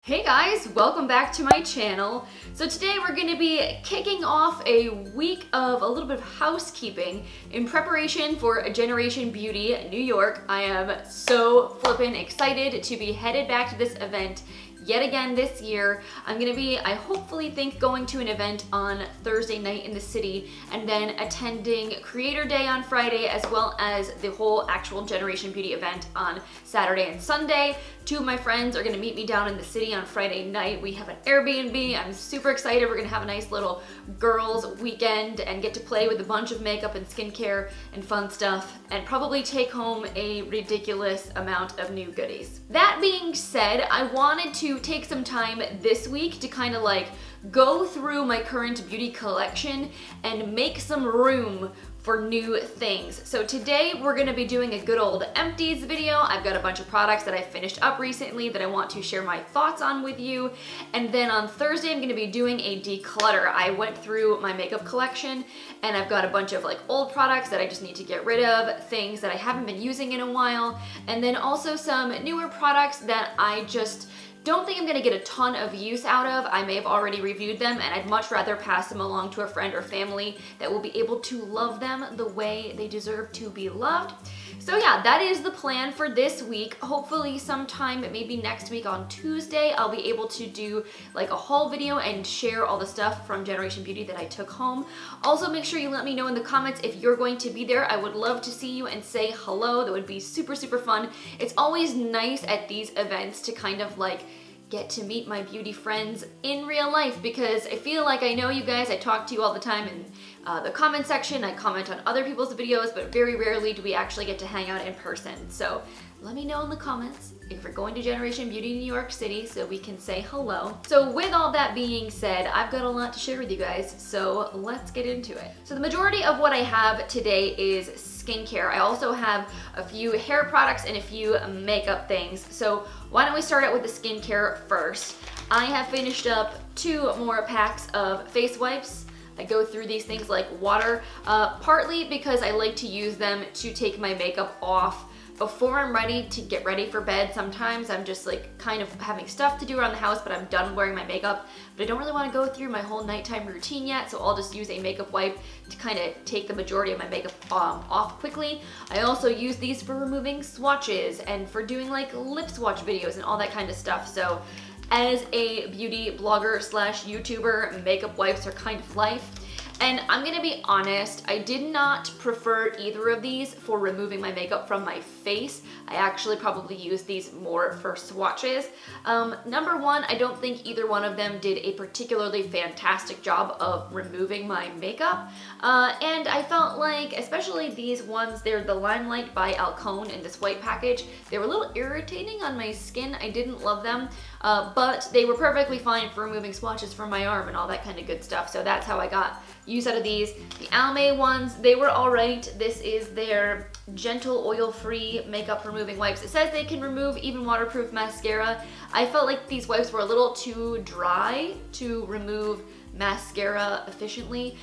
Hey guys, welcome back to my channel. So today we're going to be kicking off a week of a little bit of housekeeping in preparation for Generation Beauty New York. I am so flippin' excited to be headed back to this event yet again this year. I'm gonna be, I hopefully think, going to an event on Thursday night in the city and then attending Creator Day on Friday, as well as the whole actual Generation Beauty event on Saturday and Sunday. Two of my friends are gonna meet me down in the city on Friday night. We have an Airbnb. I'm super excited. We're gonna have a nice little girls weekend and get to play with a bunch of makeup and skincare and fun stuff, and probably take home a ridiculous amount of new goodies. That being said, I wanted to take some time this week to kind of like go through my current beauty collection and make some room for new things. So today we're gonna be doing a good old empties video. I've got a bunch of products that I finished up recently that I want to share my thoughts on with you. And then on Thursday, I'm gonna be doing a declutter. I went through my makeup collection and I've got a bunch of like old products that I just need to get rid of, things that I haven't been using in a while, and then also some newer products that I just don't think I'm gonna get a ton of use out of. I may have already reviewed them and I'd much rather pass them along to a friend or family that will be able to love them the way they deserve to be loved. So yeah, that is the plan for this week. Hopefully sometime, maybe next week on Tuesday, I'll be able to do like a haul video and share all the stuff from Generation Beauty that I took home. Also, make sure you let me know in the comments if you're going to be there. I would love to see you and say hello. That would be super, super fun. It's always nice at these events to kind of like get to meet my beauty friends in real life, because I feel like I know you guys. I talk to you all the time in the comment section. I comment on other people's videos, but very rarely do we actually get to hang out in person. So let me know in the comments if you're going to Generation Beauty New York City so we can say hello. So with all that being said, I've got a lot to share with you guys, so let's get into it. So the majority of what I have today is skincare. I also have a few hair products and a few makeup things. So why don't we start out with the skincare first. I have finished up 2 more packs of face wipes. I go through these things like water, partly because I like to use them to take my makeup off before I'm ready to get ready for bed. Sometimes I'm just like kind of having stuff to do around the house, but I'm done wearing my makeup, but I don't really want to go through my whole nighttime routine yet, so I'll just use a makeup wipe to kind of take the majority of my makeup off quickly. I also use these for removing swatches and for doing like lip swatch videos and all that kind of stuff. So as a beauty blogger slash YouTuber, makeup wipes are kind of life. And I'm gonna be honest, I did not prefer either of these for removing my makeup from my face. I actually probably use these more for swatches. Number one, I don't think either one of them did a particularly fantastic job of removing my makeup. And I felt like, especially these ones, they're the Limelight by Alcone in this white package. They were a little irritating on my skin. I didn't love them, but they were perfectly fine for removing swatches from my arm and all that kind of good stuff. So that's how I got use out of these. The Almay ones, they were all right. This is their gentle oil-free makeup removing wipes. It says they can remove even waterproof mascara. I felt like these wipes were a little too dry to remove mascara efficiently.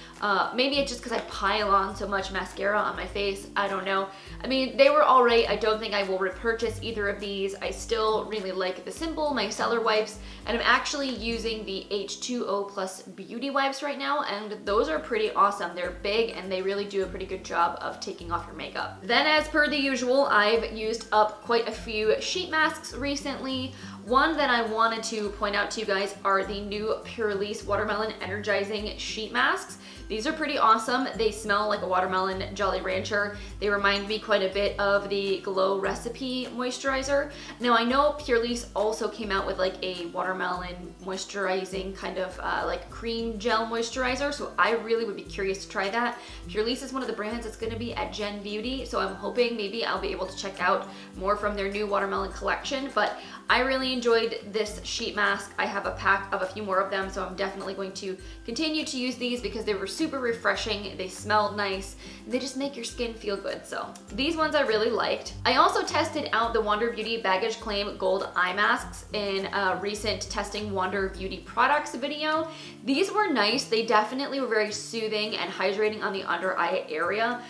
Maybe it's just because I pile on so much mascara on my face. I don't know. I mean, they were all right. I don't think I will repurchase either of these. I still really like the Simple micellar wipes, and I'm actually using the H2O Plus beauty wipes right now, and those are pretty awesome. They're big and they really do a pretty good job of taking off your makeup. Then, as per the usual, I've used up quite a few sheet masks recently. One that I wanted to point out to you guys are the new Purlisse Watermelon Energizing Sheet Masks. These are pretty awesome. They smell like a watermelon Jolly Rancher. They remind me quite a bit of the Glow Recipe moisturizer. Now I know Purlisse also came out with like a watermelon moisturizing kind of like cream gel moisturizer, so I really would be curious to try that. Purlisse is one of the brands that's gonna be at Gen Beauty, so I'm hoping maybe I'll be able to check out more from their new watermelon collection, but I really enjoyed this sheet mask. I have a pack of a few more of them, so I'm definitely going to continue to use these because they were super refreshing, they smelled nice, and they just make your skin feel good. So these ones I really liked. I also tested out the Wander Beauty Baggage Claim Gold Eye Masks in a recent Testing Wander Beauty Products video. These were nice. They definitely were very soothing and hydrating on the under eye area.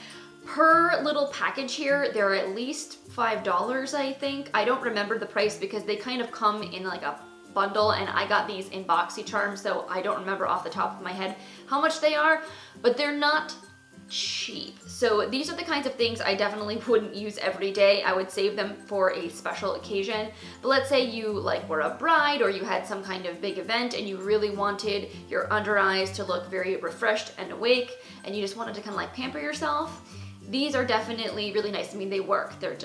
Per little package here, they're at least $5, I think. I don't remember the price because they kind of come in like a bundle, and I got these in BoxyCharm, so I don't remember off the top of my head how much they are, but they're not cheap. So these are the kinds of things I definitely wouldn't use every day. I would save them for a special occasion. But let's say you like were a bride or you had some kind of big event and you really wanted your under eyes to look very refreshed and awake, and you just wanted to kind of like pamper yourself. These are definitely really nice. I mean, they work, they're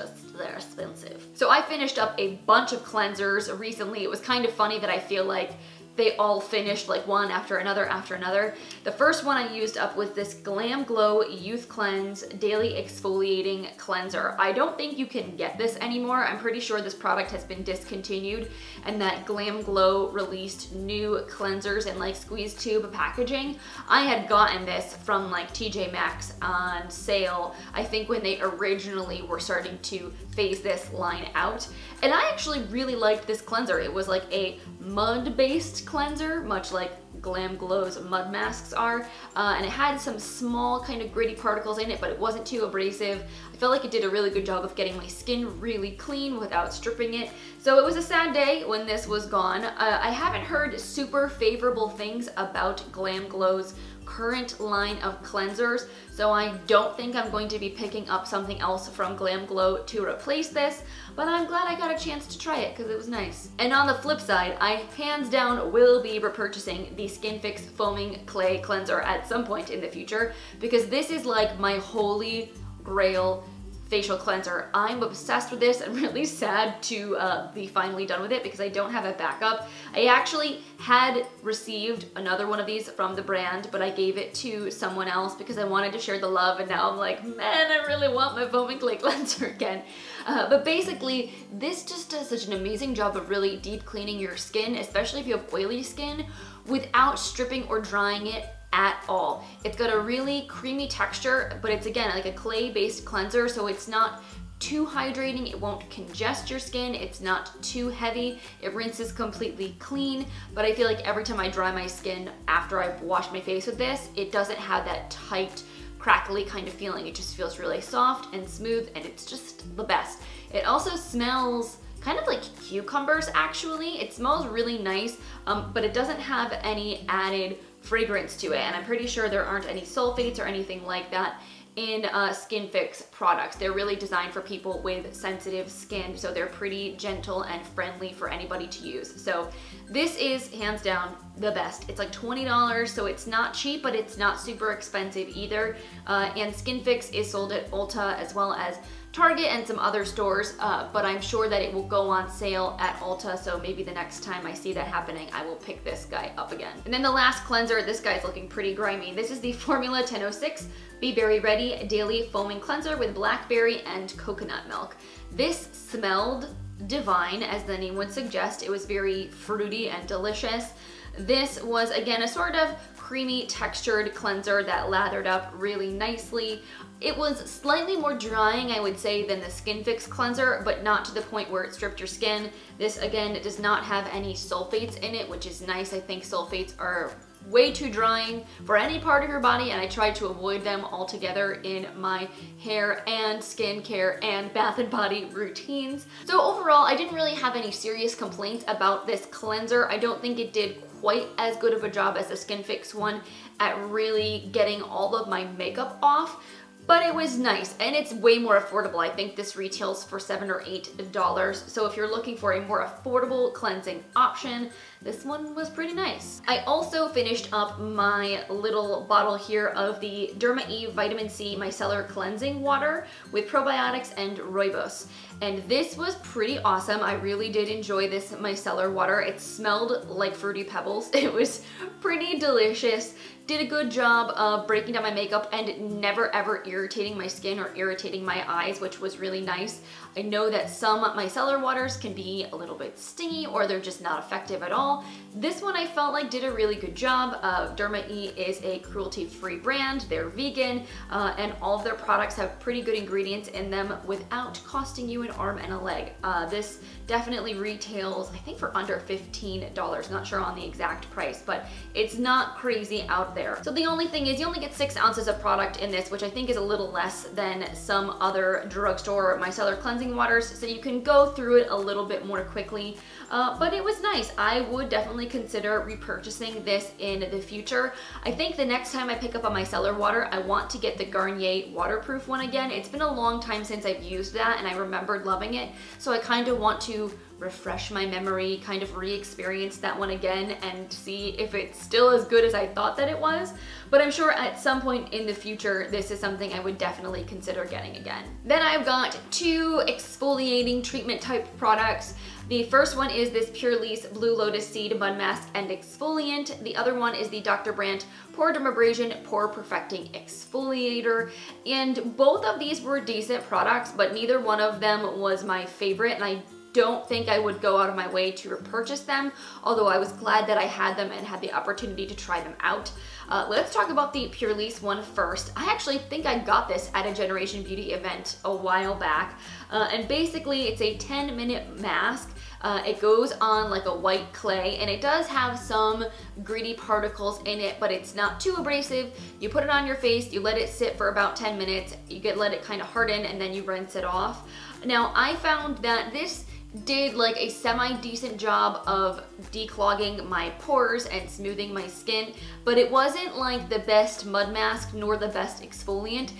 expensive. So I finished up a bunch of cleansers recently. It was kind of funny that I feel like they all finished like one after another after another. The first one I used up was this Glam Glow Youth Cleanse Daily Exfoliating Cleanser. I don't think you can get this anymore. I'm pretty sure this product has been discontinued and that Glam Glow released new cleansers in like squeeze tube packaging. I had gotten this from like TJ Maxx on sale, I think when they originally were starting to phase this line out. And I actually really liked this cleanser. It was like a mud-based cleanser, much like Glam Glow's mud masks are, and it had some small kind of gritty particles in it, but it wasn't too abrasive. I felt like it did a really good job of getting my skin really clean without stripping it. So it was a sad day when this was gone. I haven't heard super favorable things about Glam Glow's current line of cleansers, so I don't think I'm going to be picking up something else from Glam Glow to replace this, but I'm glad I got a chance to try it because it was nice. And on the flip side, I hands down will be repurchasing the Skin Fix Foaming Clay Cleanser at some point in the future, because this is like my holy grail facial cleanser. I'm obsessed with this. I'm really sad to be finally done with it because I don't have a backup. I actually had received another one of these from the brand, but I gave it to someone else because I wanted to share the love, and now I'm like, man, I really want my foaming clay cleanser again. But basically, this just does such an amazing job of really deep cleaning your skin, especially if you have oily skin, without stripping or drying it at all. It's got a really creamy texture, but it's again like a clay-based cleanser, so it's not too hydrating, it won't congest your skin, it's not too heavy, it rinses completely clean, but I feel like every time I dry my skin after I've washed my face with this, it doesn't have that tight, crackly kind of feeling. It just feels really soft and smooth, and it's just the best. It also smells kind of like cucumbers actually. It smells really nice, but it doesn't have any added fragrance to it, and I'm pretty sure there aren't any sulfates or anything like that in Skin Fix products. They're really designed for people with sensitive skin, so they're pretty gentle and friendly for anybody to use. So this is hands down the best. It's like $20, so it's not cheap, but it's not super expensive either. And Skin Fix is sold at Ulta as well as Target and some other stores, but I'm sure that it will go on sale at Ulta, so maybe the next time I see that happening, I will pick this guy up again. And then the last cleanser, this guy's looking pretty grimy. This is the Formula 1006 Be Berry Ready Daily Foaming Cleanser with blackberry and coconut milk. This smelled divine, as the name would suggest. It was very fruity and delicious. This was, again, a sort of creamy textured cleanser that lathered up really nicely. It was slightly more drying, I would say, than the Skin Fix cleanser, but not to the point where it stripped your skin. This, again, does not have any sulfates in it, which is nice. I think sulfates are way too drying for any part of your body, and I tried to avoid them altogether in my hair and skincare and bath and body routines. So overall, I didn't really have any serious complaints about this cleanser. I don't think it did quite as good of a job as the Skin Fix one at really getting all of my makeup off, but it was nice, and it's way more affordable. I think this retails for $7 or $8. So if you're looking for a more affordable cleansing option, this one was pretty nice. I also finished up my little bottle here of the Derma Eve Vitamin C Micellar Cleansing Water with probiotics and rooibos. And this was pretty awesome. I really did enjoy this micellar water. It smelled like Fruity Pebbles. It was pretty delicious. Did a good job of breaking down my makeup and never ever irritating my skin or irritating my eyes, which was really nice. I know that some micellar waters can be a little bit stingy or they're just not effective at all. overall. This one I felt like did a really good job. Derma E is a cruelty-free brand, they're vegan, and all of their products have pretty good ingredients in them without costing you an arm and a leg. This definitely retails, I think, for under $15, not sure on the exact price, but it's not crazy out there. So the only thing is you only get 6 ounces of product in this, which I think is a little less than some other drugstore micellar cleansing waters, so you can go through it a little bit more quickly, but it was nice. I would definitely consider repurchasing this in the future. I think the next time I pick up a micellar water, I want to get the Garnier waterproof one again. It's been a long time since I've used that and I remembered loving it, so I kind of want to refresh my memory, kind of re-experience that one again and see if it's still as good as I thought that it was. But I'm sure at some point in the future, this is something I would definitely consider getting again. Then I've got 2 exfoliating treatment type products. The first one is this Purlisse Blue Lotus Seed Mud Mask and Exfoliant. The other one is the Dr. Brandt Pore Dermabrasion Pore Perfecting Exfoliator. And both of these were decent products, but neither one of them was my favorite, and I don't think I would go out of my way to repurchase them, although I was glad that I had them and had the opportunity to try them out. Let's talk about the Purlisse one first. I actually think I got this at a Generation Beauty event a while back, and basically it's a 10-minute mask. It goes on like a white clay, and it does have some gritty particles in it, but it's not too abrasive. You put it on your face, you let it sit for about 10 minutes, let it kind of harden, and then you rinse it off. Now, I found that this did like a semi-decent job of declogging my pores and smoothing my skin, but it wasn't like the best mud mask nor the best exfoliant.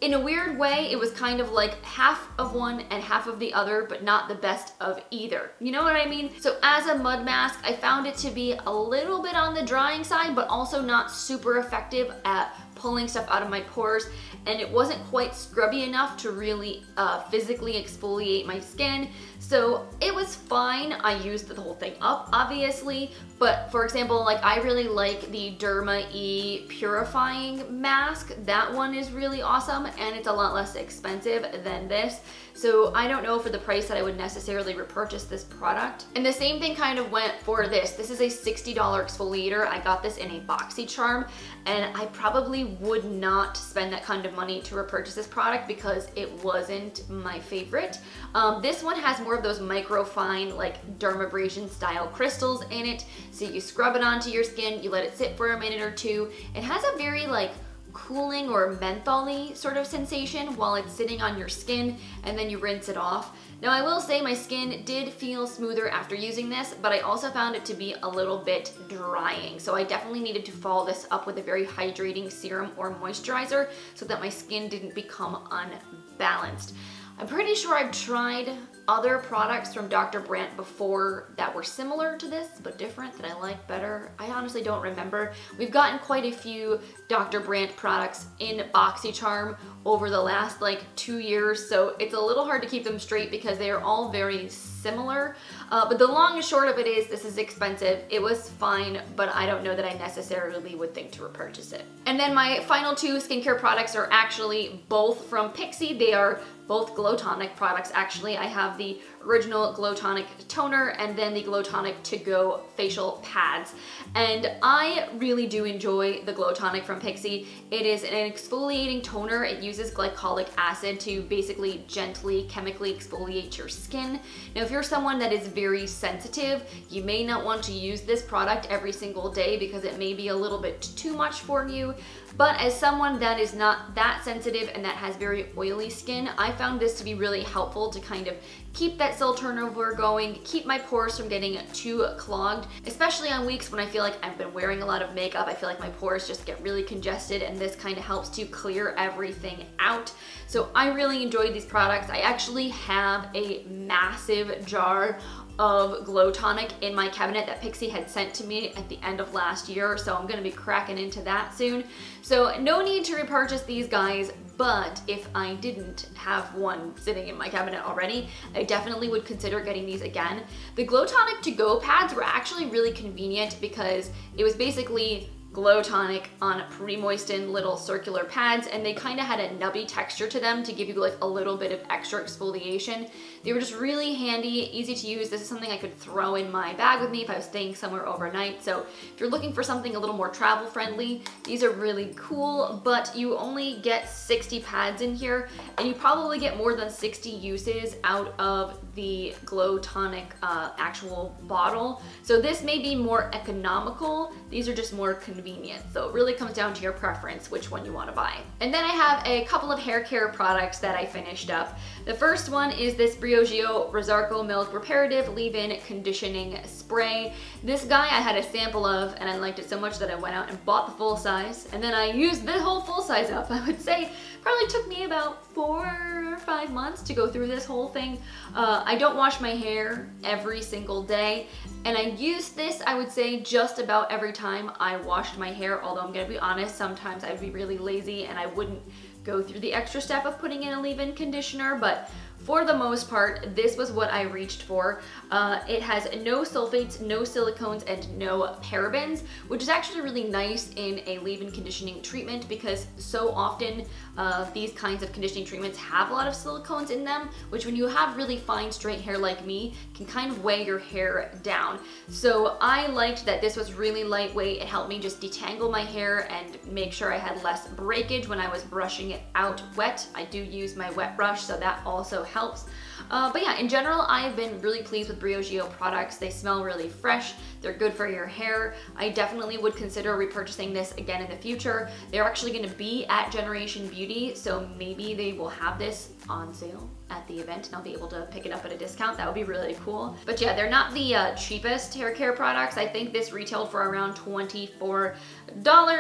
In a weird way, it was kind of like half of one and half of the other, but not the best of either. You know what I mean? So as a mud mask, I found it to be a little bit on the drying side, but also not super effective at pulling stuff out of my pores, and it wasn't quite scrubby enough to really physically exfoliate my skin. So it was fine. I used the whole thing up, obviously, but for example, like I really like the Derma E Purifying Mask. That one is really awesome, and it's a lot less expensive than this. So I don't know for the price that I would necessarily repurchase this product. And the same thing kind of went for this. This is a $60 exfoliator. I got this in a BoxyCharm, and I probably would not spend that kind of money to repurchase this product because it wasn't my favorite. This one has more of those microfine, like dermabrasion style crystals in it. So you scrub it onto your skin, you let it sit for a minute or two. It has a very like cooling or menthol-y sort of sensation while it's sitting on your skin, and then you rinse it off. Now I will say my skin did feel smoother after using this, but I also found it to be a little bit drying. So I definitely needed to follow this up with a very hydrating serum or moisturizer so that my skin didn't become unbalanced. I'm pretty sure I've tried other products from Dr. Brandt before that were similar to this, but different, that I like better. I honestly don't remember. We've gotten quite a few Dr. Brandt products in BoxyCharm over the last like 2 years, so it's a little hard to keep them straight because they are all very similar. But the long and short of it is this is expensive. It was fine, but I don't know that I necessarily would think to repurchase it. And then my final 2 skincare products are actually both from Pixi. They are both Glow Tonic products, actually. I have the original Glow Tonic toner and then the Glow Tonic To Go facial pads. And I really do enjoy the Glow Tonic from Pixi. It is an exfoliating toner. It uses glycolic acid to basically gently chemically exfoliate your skin. Now, if you're someone that is very sensitive, you may not want to use this product every single day because it may be a little bit too much for you. But as someone that is not that sensitive and that has very oily skin, I found this to be really helpful to kind of keep that cell turnover going, keep my pores from getting too clogged, especially on weeks when I feel like I've been wearing a lot of makeup. I feel like my pores just get really congested, and this kind of helps to clear everything out. So I really enjoyed these products. I actually have a massive jar of Glow Tonic in my cabinet that Pixi had sent to me at the end of last year, so I'm gonna be cracking into that soon. So no need to repurchase these guys, but if I didn't have one sitting in my cabinet already, I definitely would consider getting these again. The Glow Tonic To Go pads were actually really convenient because it was basically Glow Tonic on pre-moistened little circular pads, and they kind of had a nubby texture to them to give you like a little bit of extra exfoliation. They were just really handy, easy to use. This is something I could throw in my bag with me if I was staying somewhere overnight. So if you're looking for something a little more travel friendly, these are really cool, but you only get 60 pads in here, and you probably get more than 60 uses out of the Glow Tonic actual bottle. So this may be more economical. These are just more convenient. So it really comes down to your preference which one you want to buy. And then I have a couple of hair care products that I finished up. The first one is this Briogeo Rosarco Milk Reparative Leave-In Conditioning Spray. This guy I had a sample of and I liked it so much that I went out and bought the full size, and then I used the whole full size up. I would say probably took me about 4 or 5 months to go through this whole thing. I don't wash my hair every single day, and I use this, I would say, just about every time I washed my hair, although I'm gonna be honest, sometimes I'd be really lazy and I wouldn't go through the extra step of putting in a leave-in conditioner, but for the most part, this was what I reached for. It has no sulfates, no silicones, and no parabens, which is actually really nice in a leave-in conditioning treatment because so often these kinds of conditioning treatments have a lot of silicones in them, which when you have really fine straight hair like me, can kind of weigh your hair down. So I liked that this was really lightweight. It helped me just detangle my hair and make sure I had less breakage when I was brushing it out wet. I do use my wet brush, so that also helps. But yeah, in general, I've been really pleased with Briogeo products. They smell really fresh. They're good for your hair. I definitely would consider repurchasing this again in the future. They're actually going to be at Generation Beauty, so maybe they will have this on sale at the event and I'll be able to pick it up at a discount. That would be really cool. But yeah, they're not the cheapest hair care products. I think this retailed for around $24,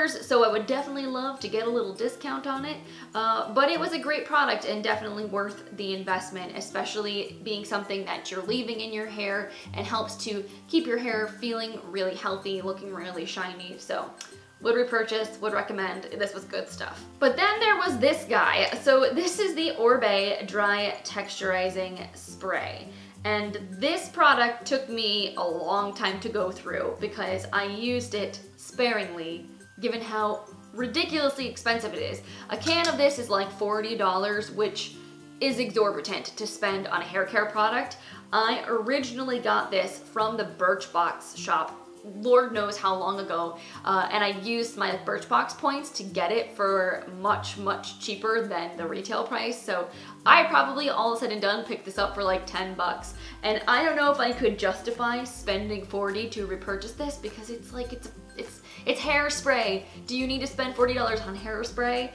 so I would definitely love to get a little discount on it. But it was a great product and definitely worth the investment, especially being something that you're leaving in your hair and helps to keep your hair feeling really healthy, looking really shiny. So would repurchase, would recommend. This was good stuff. But then there was this guy. So this is the Orbe Dry Texturizing Spray. And this product took me a long time to go through because I used it sparingly, given how ridiculously expensive it is. A can of this is like $40, which is exorbitant to spend on a hair care product. I originally got this from the Birchbox shop, Lord knows how long ago, and I used my Birchbox points to get it for much, much cheaper than the retail price. So I probably, all said and done, picked this up for like 10 bucks. And I don't know if I could justify spending 40 to repurchase this because it's like, it's hairspray. Do you need to spend $40 on hairspray?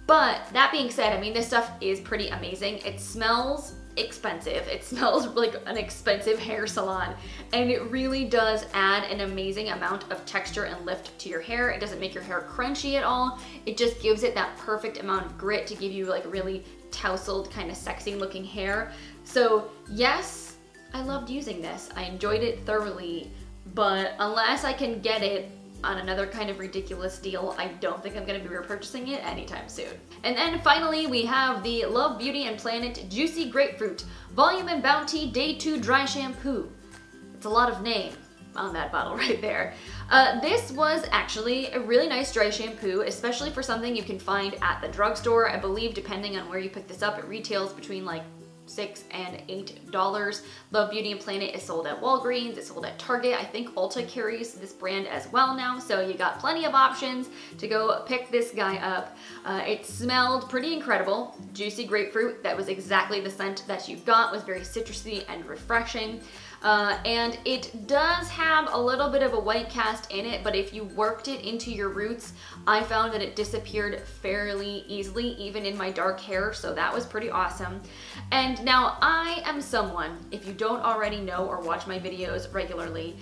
But that being said, I mean, this stuff is pretty amazing. It smells expensive. It smells like an expensive hair salon, and it really does add an amazing amount of texture and lift to your hair. It doesn't make your hair crunchy at all. It just gives it that perfect amount of grit to give you like really tousled, kind of sexy looking hair. So yes, I loved using this. I enjoyed it thoroughly, but unless I can get it on another kind of ridiculous deal, I don't think I'm gonna be repurchasing it anytime soon. And then finally, we have the Love Beauty and Planet Juicy Grapefruit Volume and Bounty Day 2 Dry Shampoo. It's a lot of name on that bottle right there. This was actually a really nice dry shampoo, especially for something you can find at the drugstore. I believe depending on where you pick this up, it retails between like $6 and $8. Love Beauty and Planet is sold at Walgreens, it's sold at Target. I think Ulta carries this brand as well now, so you got plenty of options to go pick this guy up. It smelled pretty incredible. Juicy grapefruit, that was exactly the scent that you got, was very citrusy and refreshing. And it does have a little bit of a white cast in it, but if you worked it into your roots, I found that it disappeared fairly easily, even in my dark hair, so that was pretty awesome. And now I am someone, if you don't already know or watch my videos regularly,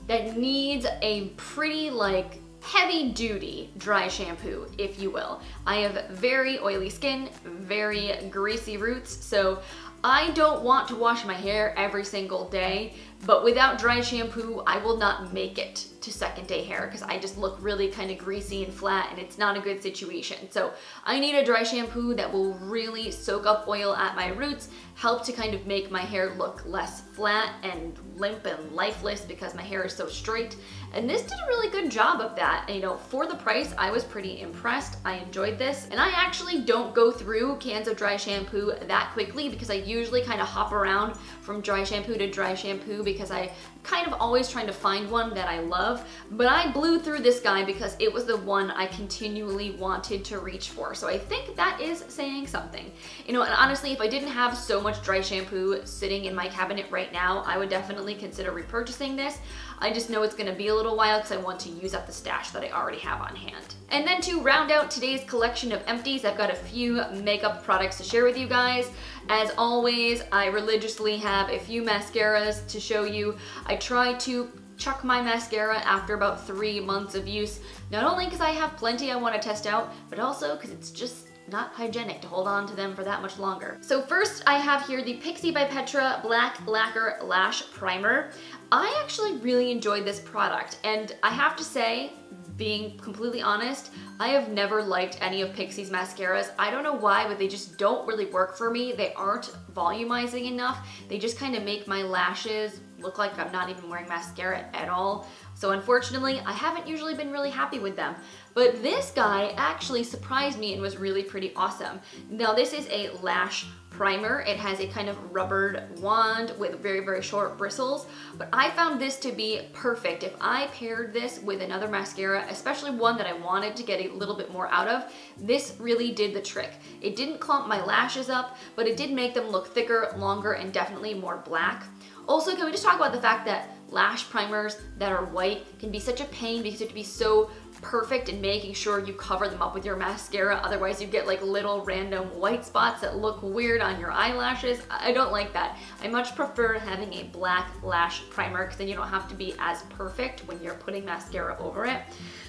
that needs a pretty like heavy duty dry shampoo, if you will. I have very oily skin, very greasy roots, so I don't want to wash my hair every single day, but without dry shampoo, I will not make it to second day hair because I just look really kind of greasy and flat and it's not a good situation. So I need a dry shampoo that will really soak up oil at my roots, help to kind of make my hair look less flat and limp and lifeless because my hair is so straight. And this did a really good job of that. And, you know, for the price, I was pretty impressed. I enjoyed this. And I actually don't go through cans of dry shampoo that quickly because I usually kind of hop around from dry shampoo to dry shampoo because I kind of always trying to find one that I love. But I blew through this guy because it was the one I continually wanted to reach for. So I think that is saying something. You know, and honestly, if I didn't have so much dry shampoo sitting in my cabinet right now, I would definitely consider repurchasing this. I just know it's gonna be a little while because I want to use up the stash that I already have on hand. And then to round out today's collection of empties, I've got a few makeup products to share with you guys. As always, I religiously have a few mascaras to show you. I try to chuck my mascara after about 3 months of use, not only because I have plenty I want to test out, but also because it's just not hygienic to hold on to them for that much longer. So first I have here the Pixi by Petra Black Lacquer Lash Primer. I actually really enjoyed this product, and I have to say, being completely honest, I have never liked any of Pixi's mascaras. I don't know why, but they just don't really work for me. They aren't volumizing enough. They just kind of make my lashes look like I'm not even wearing mascara at all. So unfortunately, I haven't usually been really happy with them. But this guy actually surprised me and was really pretty awesome. Now this is a lash primer. It has a kind of rubbered wand with very, very short bristles, but I found this to be perfect. If I paired this with another mascara, especially one that I wanted to get a little bit more out of, this really did the trick. It didn't clump my lashes up, but it did make them look thicker, longer, and definitely more black. Also, can we just talk about the fact that lash primers that are white can be such a pain because you have to be so perfect in making sure you cover them up with your mascara, otherwise you get like little random white spots that look weird on your eyelashes. I don't like that. I much prefer having a black lash primer because then you don't have to be as perfect when you're putting mascara over it.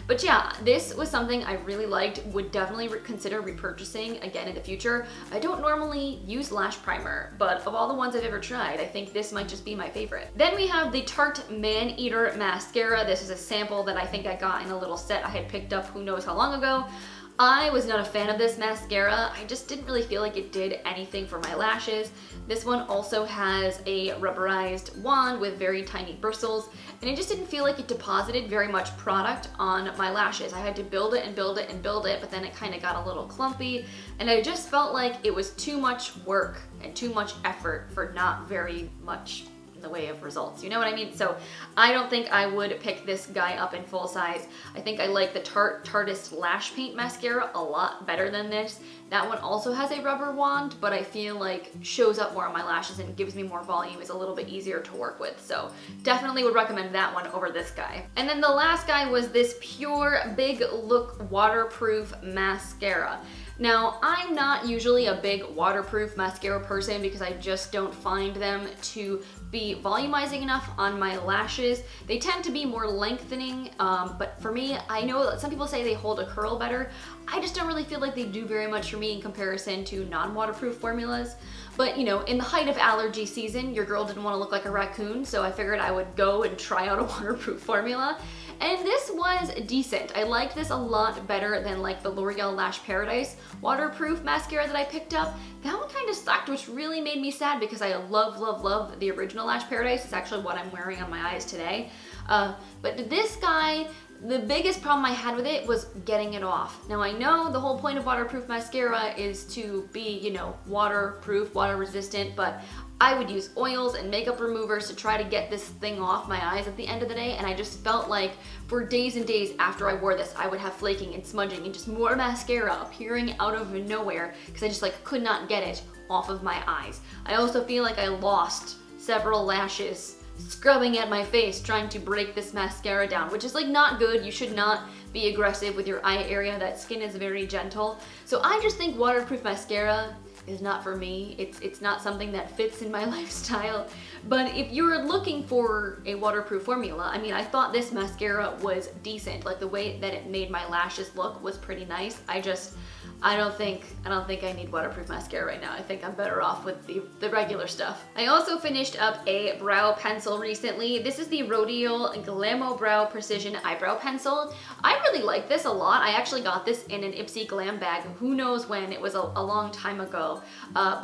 But yeah, this was something I really liked, would definitely consider repurchasing again in the future. I don't normally use lash primer, but of all the ones I've ever tried, I think this might just be my favorite. Then we have the Tarte Man Eater Mascara. This is a sample that I think I got in a little set I had picked up who knows how long ago. I was not a fan of this mascara. I just didn't really feel like it did anything for my lashes. This one also has a rubberized wand with very tiny bristles, and it just didn't feel like it deposited very much product on my lashes. I had to build it and build it and build it, but then it kind of got a little clumpy, and I just felt like it was too much work and too much effort for not very much the way of results, you know what I mean? So I don't think I would pick this guy up in full size. I think I like the Tarteist Lash Paint Mascara a lot better than this. That one also has a rubber wand, but I feel like shows up more on my lashes and gives me more volume, is a little bit easier to work with. So definitely would recommend that one over this guy. And then the last guy was this Pure Big Look Waterproof Mascara. Now, I'm not usually a big waterproof mascara person because I just don't find them to be volumizing enough on my lashes. They tend to be more lengthening, but for me, I know that some people say they hold a curl better. I just don't really feel like they do very much for me in comparison to non-waterproof formulas. But you know, in the height of allergy season, your girl didn't want to look like a raccoon, so I figured I would go and try out a waterproof formula. And this was decent. I liked this a lot better than like the L'Oreal Lash Paradise waterproof mascara that I picked up. That one kind of sucked, which really made me sad because I love, love, love the original Lash Paradise. It's actually what I'm wearing on my eyes today. But this guy, the biggest problem I had with it was getting it off. Now I know the whole point of waterproof mascara is to be, you know, waterproof, water resistant, but I would use oils and makeup removers to try to get this thing off my eyes at the end of the day, and I just felt like for days and days after I wore this, I would have flaking and smudging and just more mascara appearing out of nowhere because I just like could not get it off of my eyes. I also feel like I lost several lashes scrubbing at my face trying to break this mascara down, which is like not good. You should not be aggressive with your eye area. That skin is very gentle. So I just think waterproof mascara is not for me. It's not something that fits in my lifestyle. But if you're looking for a waterproof formula, I mean, I thought this mascara was decent. Like the way that it made my lashes look was pretty nice. I don't think I need waterproof mascara right now. I think I'm better off with the regular stuff. I also finished up a brow pencil recently. This is the Rodial Glamo Brow Precision Eyebrow Pencil. I really like this a lot. I actually got this in an Ipsy Glam bag. Who knows when? It was a long time ago.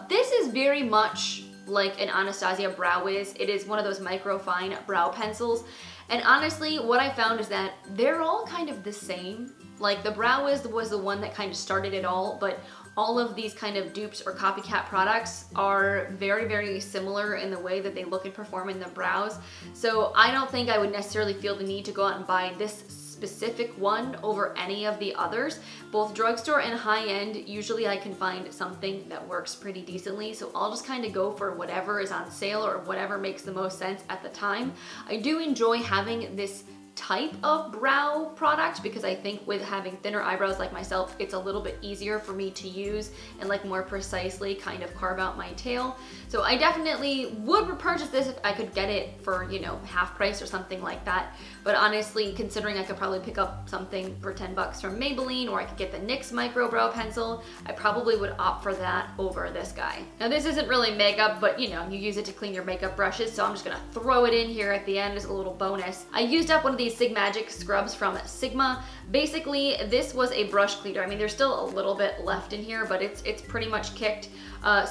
This is very much like an Anastasia Brow Wiz. It is one of those microfine brow pencils. And honestly, what I found is that they're all kind of the same. Like the Brow Wiz was the one that kind of started it all, but all of these kind of dupes or copycat products are very, very similar in the way that they look and perform in the brows. So I don't think I would necessarily feel the need to go out and buy this specific one over any of the others. Both drugstore and high-end, usually I can find something that works pretty decently, so I'll just kind of go for whatever is on sale or whatever makes the most sense at the time. I do enjoy having this type of brow product because I think with having thinner eyebrows like myself, it's a little bit easier for me to use and like more precisely kind of carve out my tail. So I definitely would repurchase this if I could get it for, you know, half price or something like that. But honestly, considering I could probably pick up something for 10 bucks from Maybelline, or I could get the NYX Micro Brow Pencil, I probably would opt for that over this guy. Now this isn't really makeup, but you know, you use it to clean your makeup brushes, so I'm just gonna throw it in here at the end as a little bonus. I used up one of these Sigmagic scrubs from Sigma. Basically, this was a brush cleaner. I mean, there's still a little bit left in here, but it's pretty much kicked.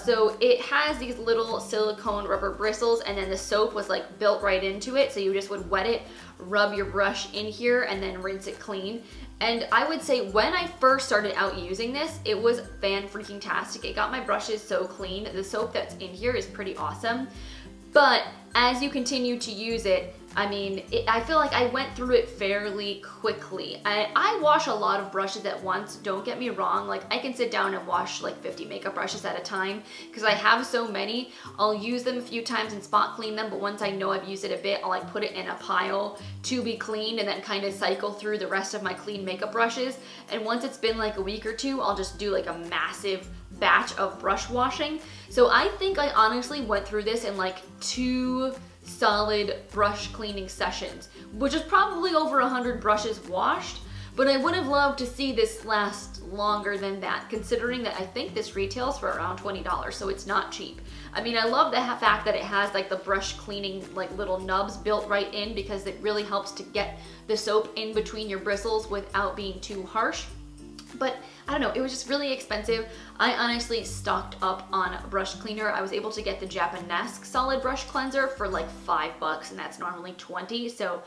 So it has these little silicone rubber bristles, and then the soap was like built right into it, so you just would wet it, rub your brush in here, and then rinse it clean. And I would say when I first started out using this, it was fan-freaking-tastic. It got my brushes so clean. The soap that's in here is pretty awesome. But as you continue to use it, I mean, I feel like I went through it fairly quickly. I wash a lot of brushes at once, don't get me wrong. Like, I can sit down and wash like 50 makeup brushes at a time because I have so many. I'll use them a few times and spot clean them, but once I know I've used it a bit, I'll like put it in a pile to be cleaned and then kind of cycle through the rest of my clean makeup brushes. And once it's been like a week or two, I'll just do like a massive batch of brush washing. So I think I honestly went through this in like 2 solid brush cleaning sessions, which is probably over 100 brushes washed, but I would have loved to see this last longer than that, considering that I think this retails for around $20, so it's not cheap. I mean, I love the fact that it has like the brush cleaning like little nubs built right in, because it really helps to get the soap in between your bristles without being too harsh. But I don't know, it was just really expensive. I honestly stocked up on brush cleaner. I was able to get the Japanesque solid brush cleanser for like $5, and that's normally 20. So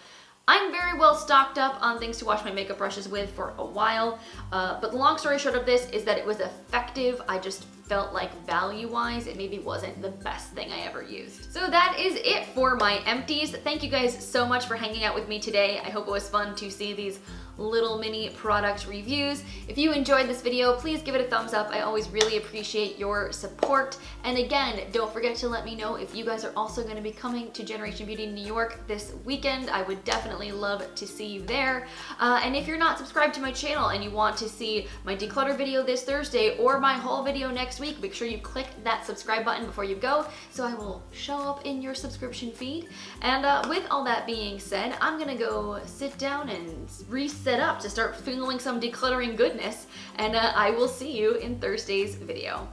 I'm very well stocked up on things to wash my makeup brushes with for a while. But the long story short of this is that it was effective. I just felt like value-wise, it maybe wasn't the best thing I ever used. So that is it for my empties. Thank you guys so much for hanging out with me today. I hope it was fun to see these little mini product reviews. If you enjoyed this video, please give it a thumbs up. I always really appreciate your support. And again, don't forget to let me know if you guys are also going to be coming to Generation Beauty New York this weekend. I would definitely love to see you there. And if you're not subscribed to my channel and you want to see my declutter video this Thursday or my haul video next week, make sure you click that subscribe button before you go so I will show up in your subscription feed. And with all that being said, I'm gonna go sit down and reset up to start filming some decluttering goodness, and I will see you in Thursday's video.